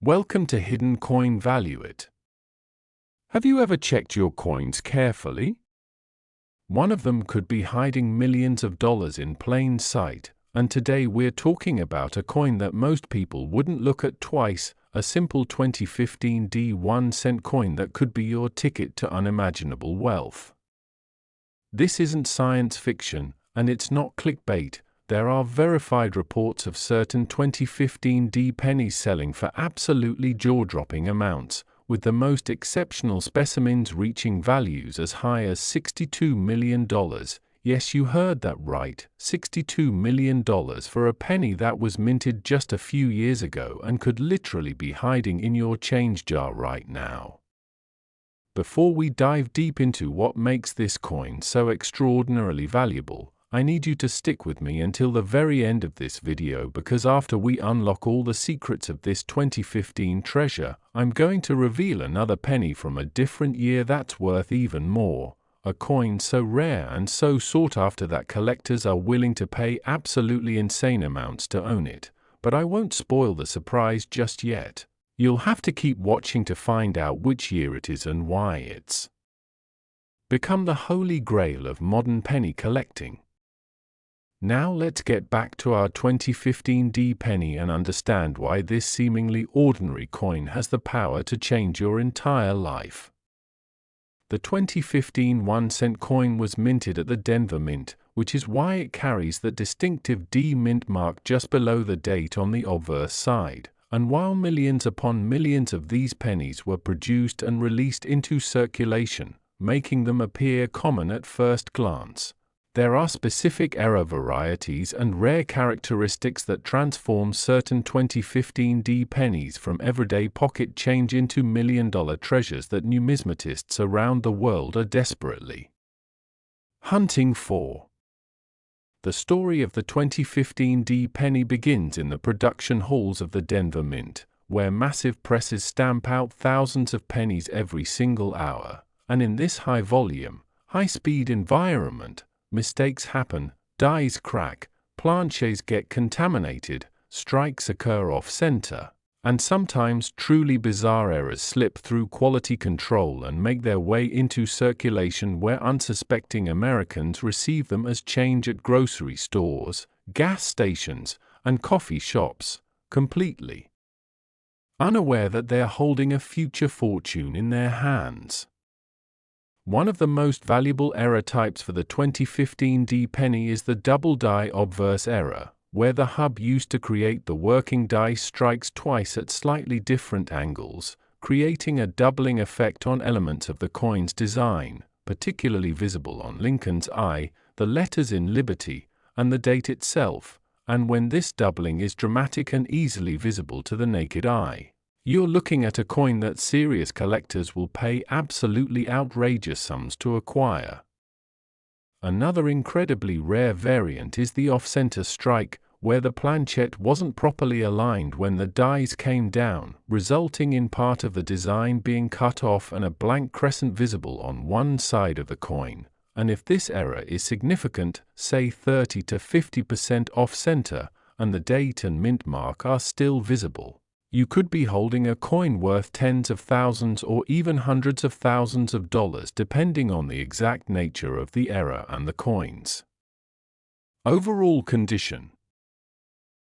Welcome to Hidden Coin Value It. Have you ever checked your coins carefully? One of them could be hiding millions of dollars in plain sight, and today we're talking about a coin that most people wouldn't look at twice, a simple 2015 1-cent coin that could be your ticket to unimaginable wealth. This isn't science fiction, and it's not clickbait. There are verified reports of certain 2015 pennies selling for absolutely jaw-dropping amounts, with the most exceptional specimens reaching values as high as $62 million. Yes, you heard that right, $62 million for a penny that was minted just a few years ago and could literally be hiding in your change jar right now. Before we dive deep into what makes this coin so extraordinarily valuable, I need you to stick with me until the very end of this video, because after we unlock all the secrets of this 2015 treasure, I'm going to reveal another penny from a different year that's worth even more, a coin so rare and so sought after that collectors are willing to pay absolutely insane amounts to own it. But I won't spoil the surprise just yet. You'll have to keep watching to find out which year it is and why it's become the holy grail of modern penny collecting. Now let's get back to our 2015 penny and understand why this seemingly ordinary coin has the power to change your entire life. The 2015 1-cent coin was minted at the Denver Mint, which is why it carries the distinctive D Mint mark just below the date on the obverse side. And while millions upon millions of these pennies were produced and released into circulation, making them appear common at first glance, there are specific error varieties and rare characteristics that transform certain 2015 pennies from everyday pocket change into million-dollar treasures that numismatists around the world are desperately hunting for. The story of the 2015 penny begins in the production halls of the Denver Mint, where massive presses stamp out thousands of pennies every single hour, and in this high-volume, high-speed environment, mistakes happen, dies crack, planchets get contaminated, strikes occur off-center, and sometimes truly bizarre errors slip through quality control and make their way into circulation where unsuspecting Americans receive them as change at grocery stores, gas stations, and coffee shops, completely unaware that they are holding a future fortune in their hands. One of the most valuable error types for the 2015 penny is the double die obverse error, where the hub used to create the working die strikes twice at slightly different angles, creating a doubling effect on elements of the coin's design, particularly visible on Lincoln's eye, the letters in Liberty, and the date itself, and when this doubling is dramatic and easily visible to the naked eye, you're looking at a coin that serious collectors will pay absolutely outrageous sums to acquire. Another incredibly rare variant is the off-center strike, where the planchet wasn't properly aligned when the dies came down, resulting in part of the design being cut off and a blank crescent visible on one side of the coin. And if this error is significant, say 30 to 50% off-center, and the date and mint mark are still visible, you could be holding a coin worth tens of thousands or even hundreds of thousands of dollars depending on the exact nature of the error and the coin's overall condition.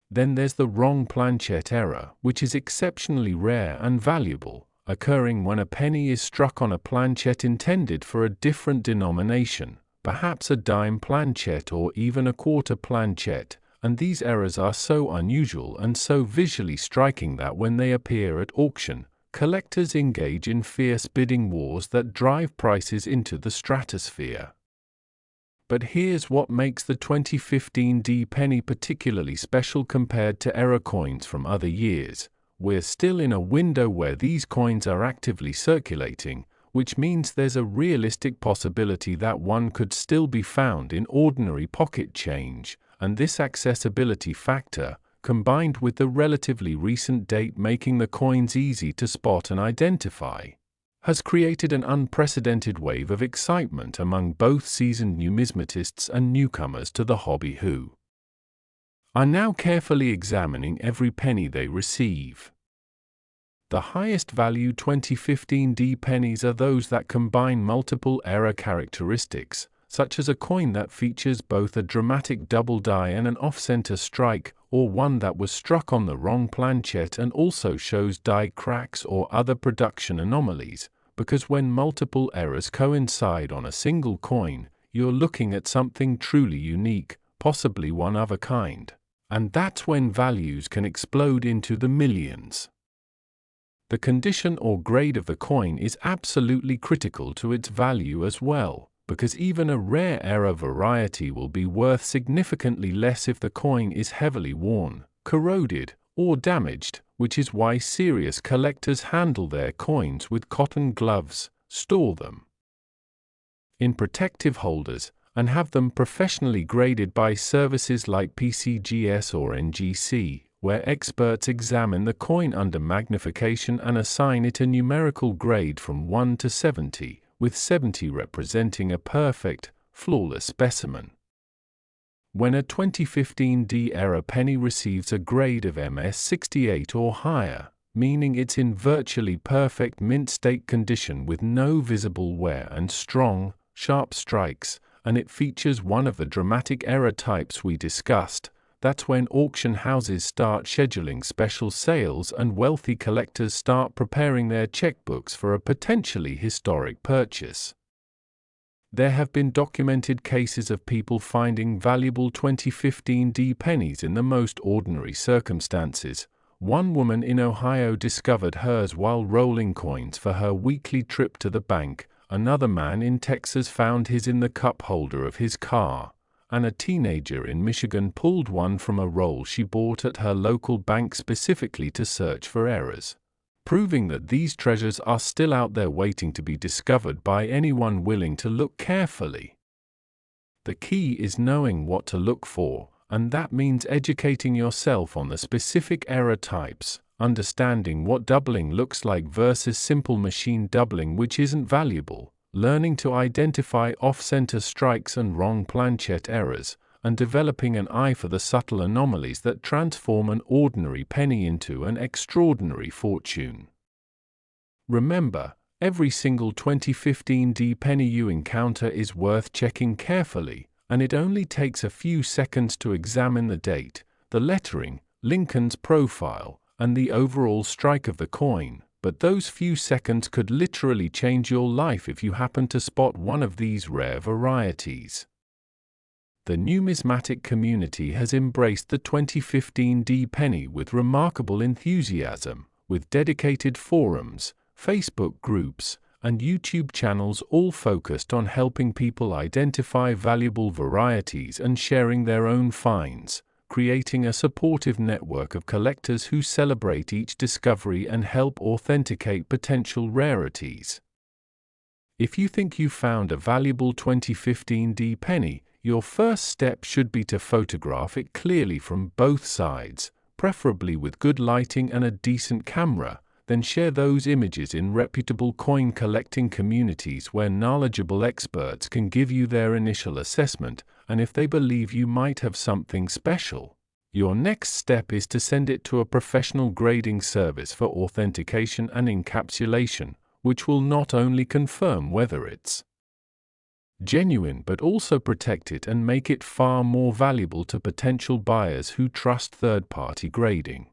Then there's the wrong planchet error, which is exceptionally rare and valuable, occurring when a penny is struck on a planchet intended for a different denomination, perhaps a dime planchet or even a quarter planchet. And these errors are so unusual and so visually striking that when they appear at auction, collectors engage in fierce bidding wars that drive prices into the stratosphere. But here's what makes the 2015 penny particularly special compared to error coins from other years. We're still in a window where these coins are actively circulating, which means there's a realistic possibility that one could still be found in ordinary pocket change. And this accessibility factor, combined with the relatively recent date making the coins easy to spot and identify, has created an unprecedented wave of excitement among both seasoned numismatists and newcomers to the hobby who are now carefully examining every penny they receive. The highest value 2015 D pennies are those that combine multiple era characteristics, such as a coin that features both a dramatic double die and an off-center strike, or one that was struck on the wrong planchet and also shows die cracks or other production anomalies, because when multiple errors coincide on a single coin, you're looking at something truly unique, possibly one of a kind. And that's when values can explode into the millions. The condition or grade of the coin is absolutely critical to its value as well, because even a rare error variety will be worth significantly less if the coin is heavily worn, corroded, or damaged, which is why serious collectors handle their coins with cotton gloves, store them in protective holders, and have them professionally graded by services like PCGS or NGC, where experts examine the coin under magnification and assign it a numerical grade from 1 to 70, with 70 representing a perfect, flawless specimen. When a 2015 D-era penny receives a grade of MS68 or higher, meaning it's in virtually perfect mint state condition with no visible wear and strong, sharp strikes, and it features one of the dramatic error types we discussed, that's when auction houses start scheduling special sales and wealthy collectors start preparing their checkbooks for a potentially historic purchase. There have been documented cases of people finding valuable 2015 D pennies in the most ordinary circumstances. One woman in Ohio discovered hers while rolling coins for her weekly trip to the bank. Another man in Texas found his in the cup holder of his car, and a teenager in Michigan pulled one from a roll she bought at her local bank specifically to search for errors, proving that these treasures are still out there waiting to be discovered by anyone willing to look carefully. The key is knowing what to look for, and that means educating yourself on the specific error types, understanding what doubling looks like versus simple machine doubling which isn't valuable, learning to identify off-center strikes and wrong planchet errors, and developing an eye for the subtle anomalies that transform an ordinary penny into an extraordinary fortune. Remember, every single 2015 D penny you encounter is worth checking carefully, and it only takes a few seconds to examine the date, the lettering, Lincoln's profile, and the overall strike of the coin. But those few seconds could literally change your life if you happen to spot one of these rare varieties. The numismatic community has embraced the 2015 D penny with remarkable enthusiasm, with dedicated forums, Facebook groups, and YouTube channels all focused on helping people identify valuable varieties and sharing their own finds, creating a supportive network of collectors who celebrate each discovery and help authenticate potential rarities. If you think you found a valuable 2015 D penny, your first step should be to photograph it clearly from both sides, preferably with good lighting and a decent camera. Then share those images in reputable coin collecting communities where knowledgeable experts can give you their initial assessment, and if they believe you might have something special, your next step is to send it to a professional grading service for authentication and encapsulation, which will not only confirm whether it's genuine but also protect it and make it far more valuable to potential buyers who trust third-party grading.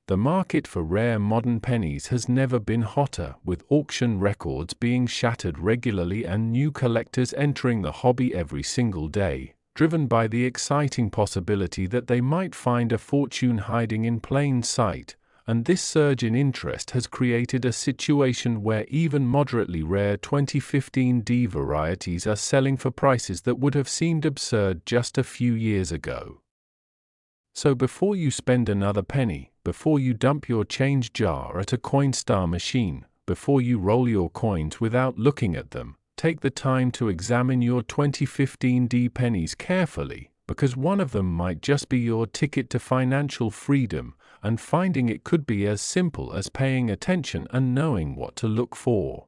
The market for rare modern pennies has never been hotter, with auction records being shattered regularly and new collectors entering the hobby every single day, driven by the exciting possibility that they might find a fortune hiding in plain sight. And this surge in interest has created a situation where even moderately rare 2015 D varieties are selling for prices that would have seemed absurd just a few years ago. So before you spend another penny, before you dump your change jar at a Coinstar machine, before you roll your coins without looking at them, take the time to examine your 2015 D pennies carefully, because one of them might just be your ticket to financial freedom, and finding it could be as simple as paying attention and knowing what to look for.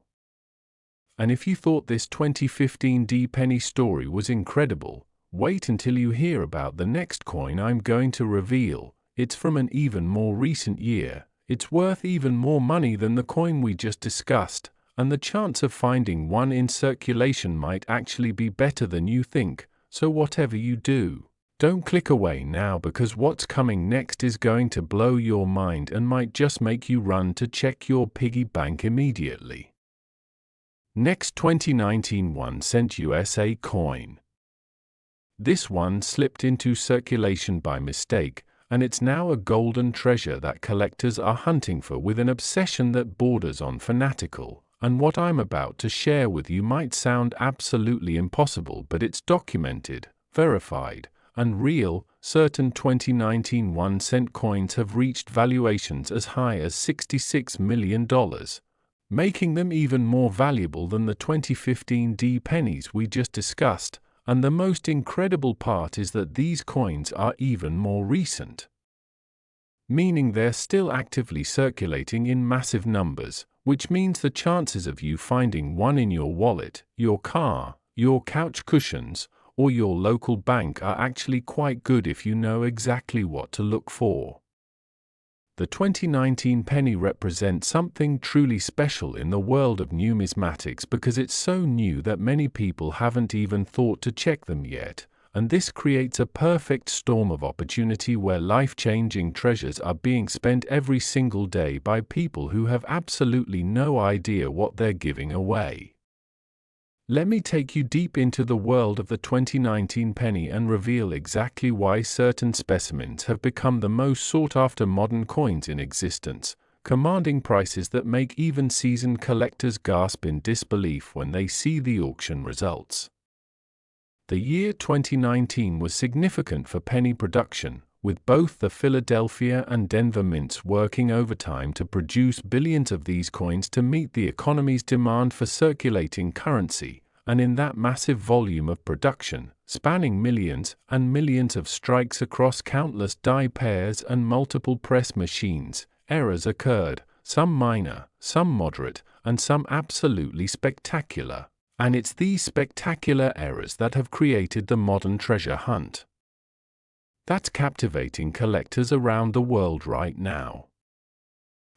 And if you thought this 2015 D penny story was incredible, wait until you hear about the next coin I'm going to reveal. It's from an even more recent year. It's worth even more money than the coin we just discussed, and the chance of finding one in circulation might actually be better than you think, so whatever you do, don't click away now, because what's coming next is going to blow your mind and might just make you run to check your piggy bank immediately. Next, 2019 1-cent USA coin. This one slipped into circulation by mistake, and it's now a golden treasure that collectors are hunting for with an obsession that borders on fanatical. And what I'm about to share with you might sound absolutely impossible, but it's documented, verified, and real. Certain 2019 1-cent coins have reached valuations as high as $66 million, making them even more valuable than the 2015 pennies we just discussed. And the most incredible part is that these coins are even more recent, meaning they're still actively circulating in massive numbers, which means the chances of you finding one in your wallet, your car, your couch cushions, or your local bank are actually quite good if you know exactly what to look for. The 2019 penny represents something truly special in the world of numismatics because it's so new that many people haven't even thought to check them yet, and this creates a perfect storm of opportunity where life-changing treasures are being spent every single day by people who have absolutely no idea what they're giving away. Let me take you deep into the world of the 2019 penny and reveal exactly why certain specimens have become the most sought-after modern coins in existence, commanding prices that make even seasoned collectors gasp in disbelief when they see the auction results. The year 2019 was significant for penny production, with both the Philadelphia and Denver mints working overtime to produce billions of these coins to meet the economy's demand for circulating currency, and in that massive volume of production, spanning millions and millions of strikes across countless die pairs and multiple press machines, errors occurred, some minor, some moderate, and some absolutely spectacular. And it's these spectacular errors that have created the modern treasure hunt that's captivating collectors around the world right now.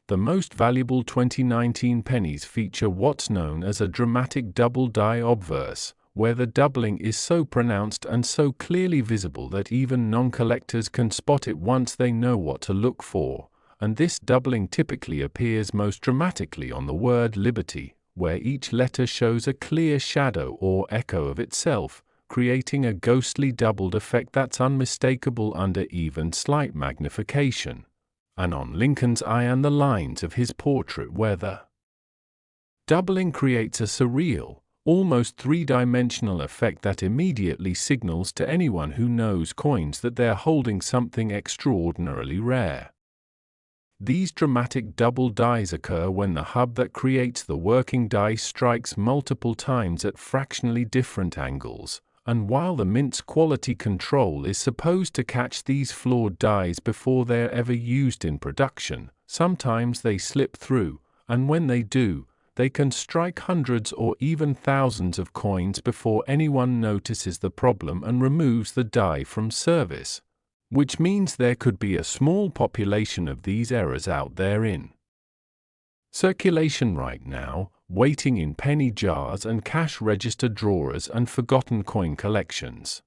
The most valuable 2019 pennies feature what's known as a dramatic double die obverse, where the doubling is so pronounced and so clearly visible that even non-collectors can spot it once they know what to look for, and this doubling typically appears most dramatically on the word liberty, where each letter shows a clear shadow or echo of itself, creating a ghostly doubled effect that's unmistakable under even slight magnification, and on Lincoln's eye and the lines of his portrait where the doubling creates a surreal, almost three-dimensional effect that immediately signals to anyone who knows coins that they're holding something extraordinarily rare. These dramatic double dies occur when the hub that creates the working die strikes multiple times at fractionally different angles, and while the mint's quality control is supposed to catch these flawed dies before they're ever used in production, sometimes they slip through, and when they do, they can strike hundreds or even thousands of coins before anyone notices the problem and removes the die from service, which means there could be a small population of these errors out there in circulation right now, waiting in penny jars and cash register drawers and forgotten coin collections.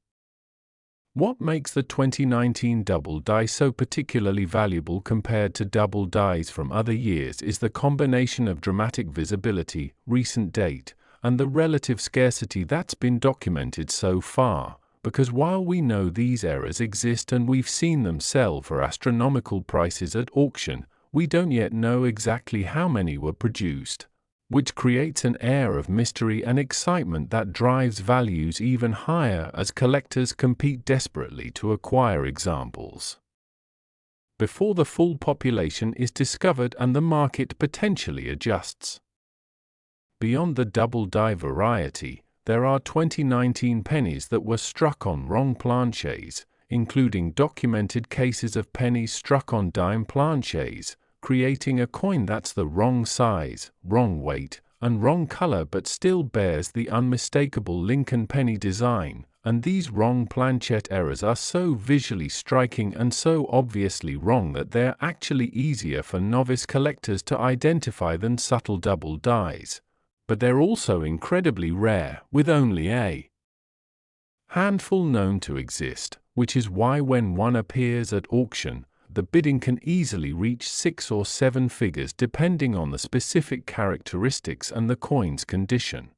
What makes the 2019 double die so particularly valuable compared to double dies from other years is the combination of dramatic visibility, recent date, and the relative scarcity that's been documented so far, because while we know these errors exist and we've seen them sell for astronomical prices at auction, we don't yet know exactly how many were produced, which creates an air of mystery and excitement that drives values even higher as collectors compete desperately to acquire examples before the full population is discovered and the market potentially adjusts. Beyond the double die variety, there are 2019 pennies that were struck on wrong planchets, including documented cases of pennies struck on dime planchets, creating a coin that's the wrong size, wrong weight, and wrong color but still bears the unmistakable Lincoln penny design, and these wrong planchet errors are so visually striking and so obviously wrong that they're actually easier for novice collectors to identify than subtle double dies. But they're also incredibly rare, with only a handful known to exist, which is why when one appears at auction, the bidding can easily reach 6 or 7 figures depending on the specific characteristics and the coin's condition.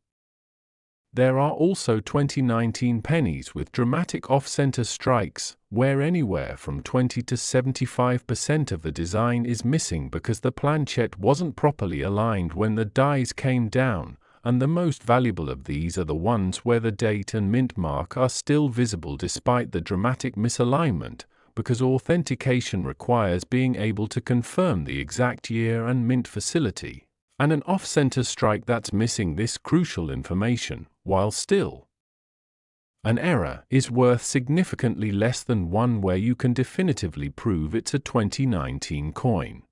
There are also 2019 pennies with dramatic off-center strikes, where anywhere from 20 to 75% of the design is missing because the planchet wasn't properly aligned when the dies came down, and the most valuable of these are the ones where the date and mint mark are still visible despite the dramatic misalignment, because authentication requires being able to confirm the exact year and mint facility, and an off-center strike that's missing this crucial information, while still an error, is worth significantly less than one where you can definitively prove it's a 2019 coin.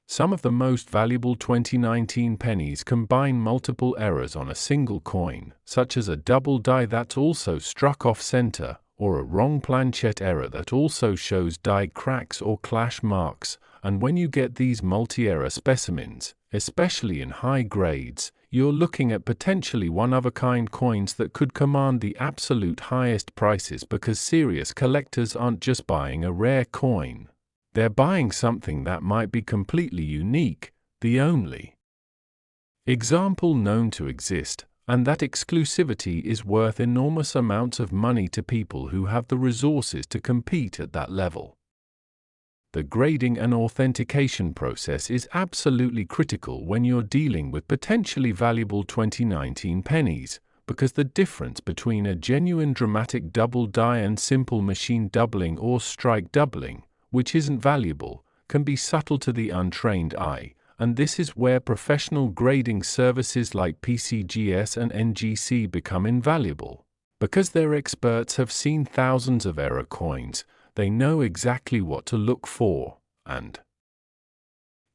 Some of the most valuable 2019 pennies combine multiple errors on a single coin, such as a double die that's also struck off-center, or a wrong planchet error that also shows die cracks or clash marks, and when you get these multi-error specimens, especially in high grades, you're looking at potentially one-of-a-kind coins that could command the absolute highest prices because serious collectors aren't just buying a rare coin. They're buying something that might be completely unique, the only example known to exist, and that exclusivity is worth enormous amounts of money to people who have the resources to compete at that level. The grading and authentication process is absolutely critical when you're dealing with potentially valuable 2019 pennies, because the difference between a genuine dramatic double die and simple machine doubling or strike doubling, which isn't valuable, can be subtle to the untrained eye, and this is where professional grading services like PCGS and NGC become invaluable. Because their experts have seen thousands of error coins, they know exactly what to look for, and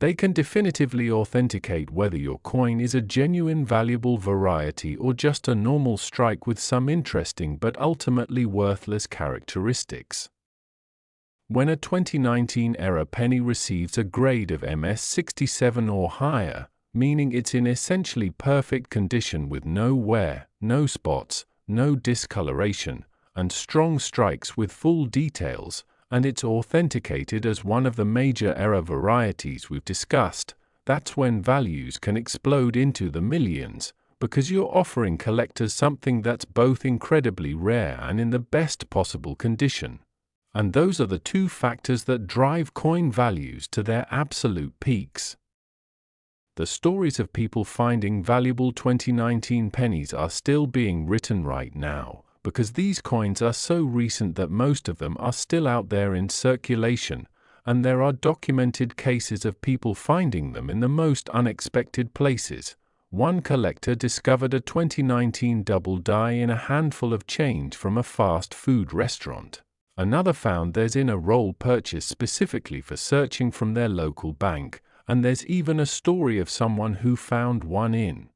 they can definitively authenticate whether your coin is a genuine valuable variety or just a normal strike with some interesting but ultimately worthless characteristics. When a 2019 error penny receives a grade of MS67 or higher, meaning it's in essentially perfect condition with no wear, no spots, no discoloration, and strong strikes with full details, and it's authenticated as one of the major error varieties we've discussed, that's when values can explode into the millions, because you're offering collectors something that's both incredibly rare and in the best possible condition. And those are the two factors that drive coin values to their absolute peaks. The stories of people finding valuable 2019 pennies are still being written right now, because these coins are so recent that most of them are still out there in circulation, and there are documented cases of people finding them in the most unexpected places. One collector discovered a 2019 double die in a handful of change from a fast food restaurant. Another found theirs in a roll purchased specifically for searching from their local bank, and there's even a story of someone who found one in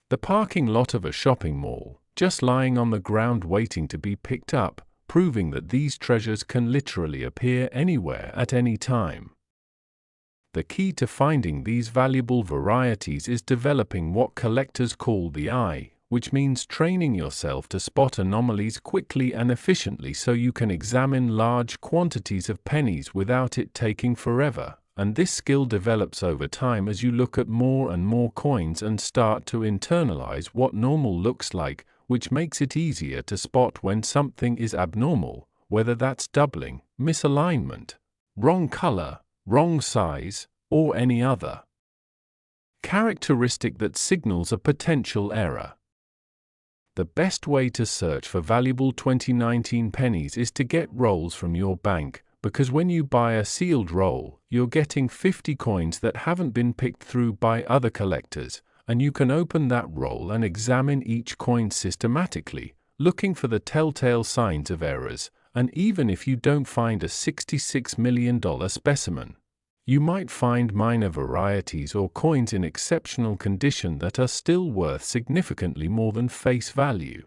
the parking lot of a shopping mall, just lying on the ground waiting to be picked up, proving that these treasures can literally appear anywhere at any time. The key to finding these valuable varieties is developing what collectors call the eye, which means training yourself to spot anomalies quickly and efficiently so you can examine large quantities of pennies without it taking forever. And this skill develops over time as you look at more and more coins and start to internalize what normal looks like, which makes it easier to spot when something is abnormal, whether that's doubling, misalignment, wrong color, wrong size, or any other characteristic that signals a potential error. The best way to search for valuable 2019 pennies is to get rolls from your bank, because when you buy a sealed roll, you're getting 50 coins that haven't been picked through by other collectors, and you can open that roll and examine each coin systematically, looking for the telltale signs of errors, and even if you don't find a $66 million specimen, you might find minor varieties or coins in exceptional condition that are still worth significantly more than face value.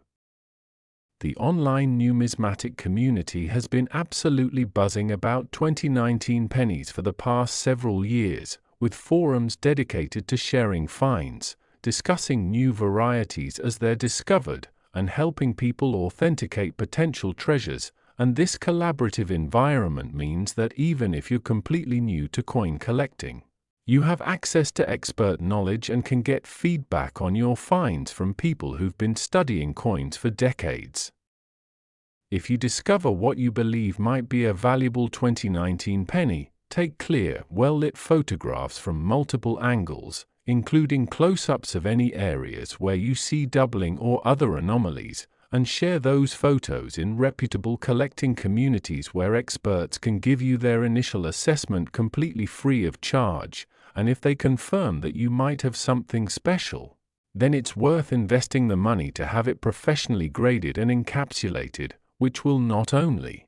The online numismatic community has been absolutely buzzing about 2019 pennies for the past several years, with forums dedicated to sharing finds, discussing new varieties as they're discovered, and helping people authenticate potential treasures. And this collaborative environment means that even if you're completely new to coin collecting, you have access to expert knowledge and can get feedback on your finds from people who've been studying coins for decades. If you discover what you believe might be a valuable 2019 penny, take clear, well-lit photographs from multiple angles, including close-ups of any areas where you see doubling or other anomalies, and share those photos in reputable collecting communities where experts can give you their initial assessment completely free of charge. And if they confirm that you might have something special, then it's worth investing the money to have it professionally graded and encapsulated, which will not only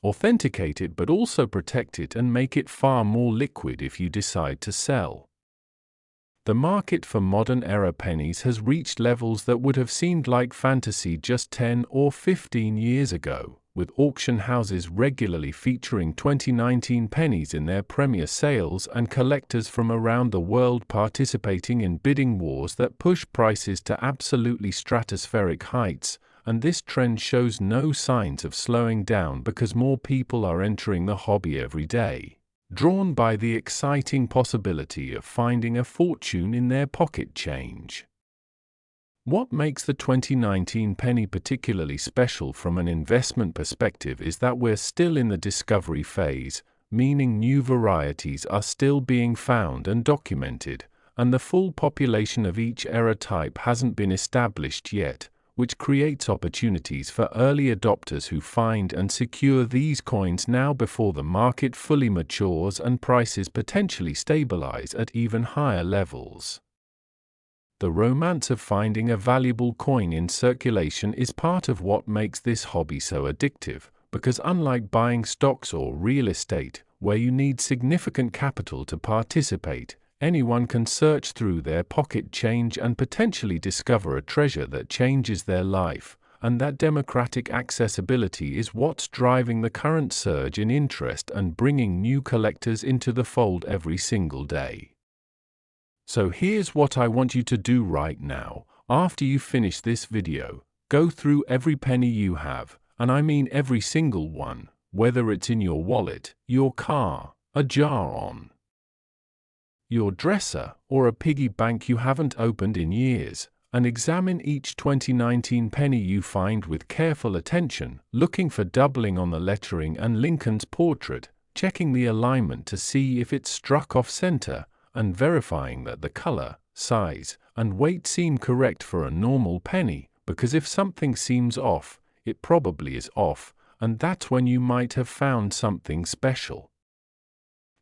authenticate it but also protect it and make it far more liquid if you decide to sell. The market for modern-era pennies has reached levels that would have seemed like fantasy just 10 or 15 years ago, with auction houses regularly featuring 2019 pennies in their premier sales and collectors from around the world participating in bidding wars that push prices to absolutely stratospheric heights. And this trend shows no signs of slowing down because more people are entering the hobby every day, drawn by the exciting possibility of finding a fortune in their pocket change. What makes the 2019 penny particularly special from an investment perspective is that we're still in the discovery phase, meaning new varieties are still being found and documented, and the full population of each era type hasn't been established yet, which creates opportunities for early adopters who find and secure these coins now before the market fully matures and prices potentially stabilize at even higher levels. The romance of finding a valuable coin in circulation is part of what makes this hobby so addictive, because unlike buying stocks or real estate, where you need significant capital to participate, anyone can search through their pocket change and potentially discover a treasure that changes their life, and that democratic accessibility is what's driving the current surge in interest and bringing new collectors into the fold every single day. So here's what I want you to do right now. After you finish this video, go through every penny you have, and I mean every single one, whether it's in your wallet, your car, a jar on your dresser, or a piggy bank you haven't opened in years, and examine each 2019 penny you find with careful attention, looking for doubling on the lettering and Lincoln's portrait, checking the alignment to see if it's struck off center, and verifying that the color, size, and weight seem correct for a normal penny, because if something seems off, it probably is off, and that's when you might have found something special.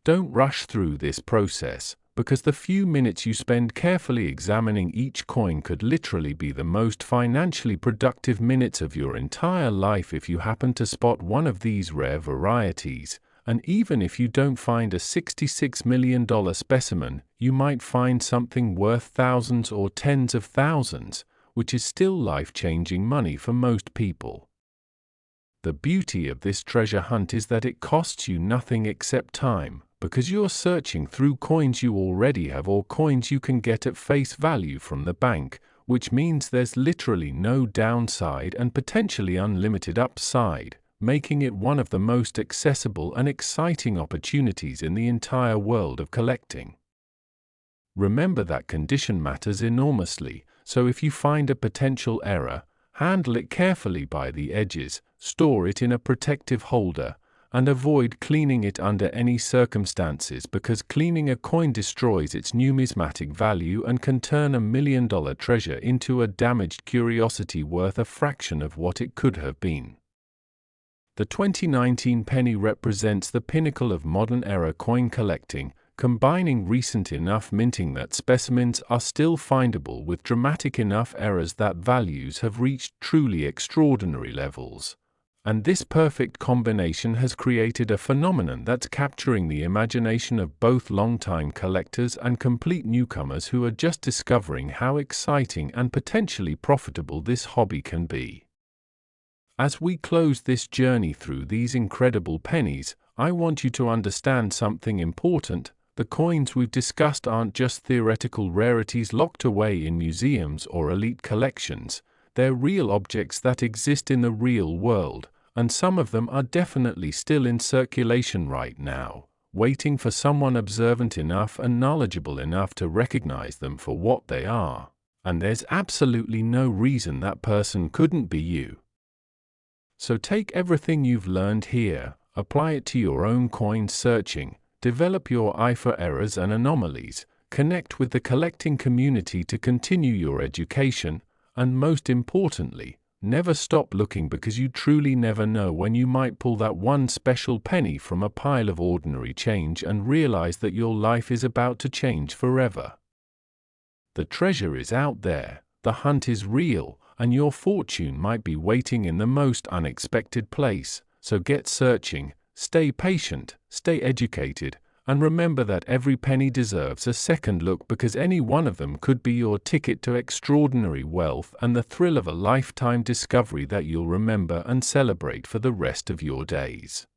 Don't rush through this process, because the few minutes you spend carefully examining each coin could literally be the most financially productive minutes of your entire life if you happen to spot one of these rare varieties. And even if you don't find a $66 million specimen, you might find something worth thousands or tens of thousands, which is still life-changing money for most people. The beauty of this treasure hunt is that it costs you nothing except time, because you're searching through coins you already have or coins you can get at face value from the bank, which means there's literally no downside and potentially unlimited upside, making it one of the most accessible and exciting opportunities in the entire world of collecting. Remember that condition matters enormously, so if you find a potential error, handle it carefully by the edges, store it in a protective holder, and avoid cleaning it under any circumstances, because cleaning a coin destroys its numismatic value and can turn a $1 million treasure into a damaged curiosity worth a fraction of what it could have been. The 2019 penny represents the pinnacle of modern-era coin collecting, combining recent enough minting that specimens are still findable with dramatic enough errors that values have reached truly extraordinary levels. And this perfect combination has created a phenomenon that's capturing the imagination of both long-time collectors and complete newcomers who are just discovering how exciting and potentially profitable this hobby can be. As we close this journey through these incredible pennies, I want you to understand something important. The coins we've discussed aren't just theoretical rarities locked away in museums or elite collections. They're real objects that exist in the real world, and some of them are definitely still in circulation right now, waiting for someone observant enough and knowledgeable enough to recognize them for what they are. And there's absolutely no reason that person couldn't be you. So take everything you've learned here, apply it to your own coin searching, develop your eye for errors and anomalies, connect with the collecting community to continue your education, and most importantly, never stop looking, because you truly never know when you might pull that one special penny from a pile of ordinary change and realize that your life is about to change forever. The treasure is out there, the hunt is real, and your fortune might be waiting in the most unexpected place. So get searching, stay patient, stay educated, and remember that every penny deserves a second look, because any one of them could be your ticket to extraordinary wealth and the thrill of a lifetime discovery that you'll remember and celebrate for the rest of your days.